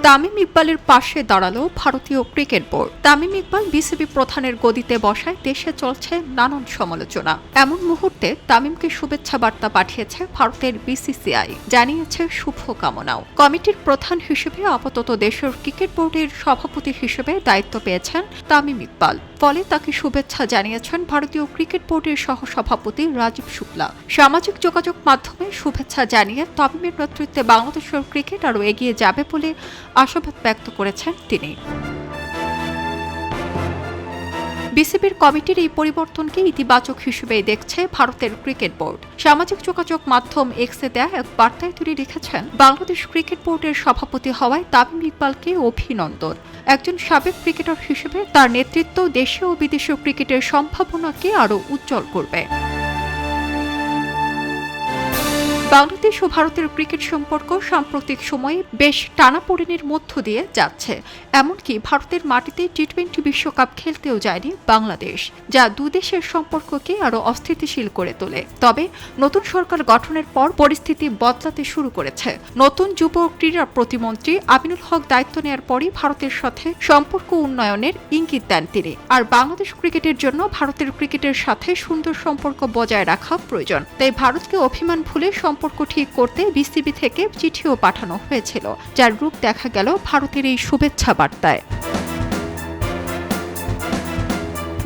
তামিম ইকবালের পাশে দাঁড়ালো ভারতীয় cricket board. Tamim Iqbal BCB প্রধানের গদিতে বসায় দেশে চলছে নানান সমালোচনা। এমন মুহূর্তে তামিমকে শুভেচ্ছা বার্তা পাঠিয়েছে ভারতের বিসিসিআই, জানিয়েছে শুভকামনাও। কমিটির প্রধান হিসেবে আপাতত দেশের ক্রিকেট বোর্ডের সভাপতি হিসেবে দায়িত্ব পেয়েছেন তামিম ইকবাল। ফলে তাকে শুভেচ্ছা জানিয়েছেন ভারতীয় ক্রিকেট বোর্ডের সহসভাপতি রাজীব শুক্লা। সামাজিক যোগাযোগ মাধ্যমে শুভেচ্ছা জানিয়ে তামিমের নেতৃত্বে বাংলাদেশের ক্রিকেট আরও এগিয়ে যাবে বলে আশাবাদ ব্যক্ত করেছেন তিনি। বিসিবির কমিটির এই পরিবর্তনকে ইতিবাচক হিসেবে দেখছে ভারতের ক্রিকেট বোর্ড। সামাজিক যোগাযোগ মাধ্যম এক্সে দেয়া এক বার্তায় তিনি লিখেছেন, বাংলাদেশ ক্রিকেট বোর্ডের সভাপতি হওয়ায় তামিম ইকবালকে অভিনন্দন। একজন সাবেক ক্রিকেটার হিসেবে তার নেতৃত্ব দেশীয় ও বিদেশীয় ক্রিকেটের সম্ভাবনাকে আরও উজ্জ্বল করবে। বাংলাদেশ ও ভারতের ক্রিকেট সম্পর্ক সাম্প্রতিক সময়ে বেশ টানাপোড়েনের মধ্য দিয়ে যাচ্ছে। এমনকি ভারতের মাটিতে টি-20 বিশ্বকাপ খেলতেও যায়নি বাংলাদেশ, যা দুদেশের সম্পর্ককে আরও অস্থিতিশীল করে তোলে। তবে নতুন সরকার গঠনের পর পরিস্থিতি বদলাতে শুরু করেছে। নতুন যুব ক্রীড়া প্রতিমন্ত্রী আমিনুল হক দায়িত্ব নেওয়ার পরই ভারতের সাথে সম্পর্ক উন্নয়নের ইঙ্গিত দেন তিনি। আর বাংলাদেশ ক্রিকেটের জন্য ভারতের ক্রিকেটের সাথে সুন্দর সম্পর্ক বজায় রাখা প্রয়োজন। তাই ভারতকে অভিমান ভুলে সম্পর্ক ঠিক করতে বিসিবি থেকে চিঠিও পাঠানো হয়েছিল, যার রূপ দেখা গেল ভারতের এই শুভেচ্ছা বার্তায়।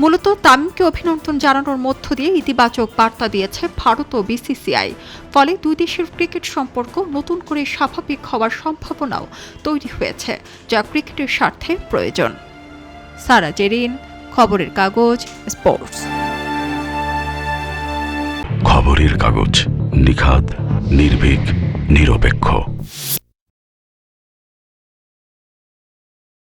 মূলত তামিমকে অভিনন্দন জানানোর মধ্য দিয়ে ইতিবাচক বার্তা দিয়েছে ভারত ও বিসিসিআই। ফলে দুই দেশের ক্রিকেট সম্পর্ক নতুন করে স্বাভাবিক হওয়ার সম্ভাবনাও তৈরি হয়েছে, যা ক্রিকেটের স্বার্থে প্রয়োজন। সারা জেরিন, খবরের কাগজ, স্পোর্টস। খবরের কাগজ, নিখাদ, নির্ভীক, নিরপেক্ষ।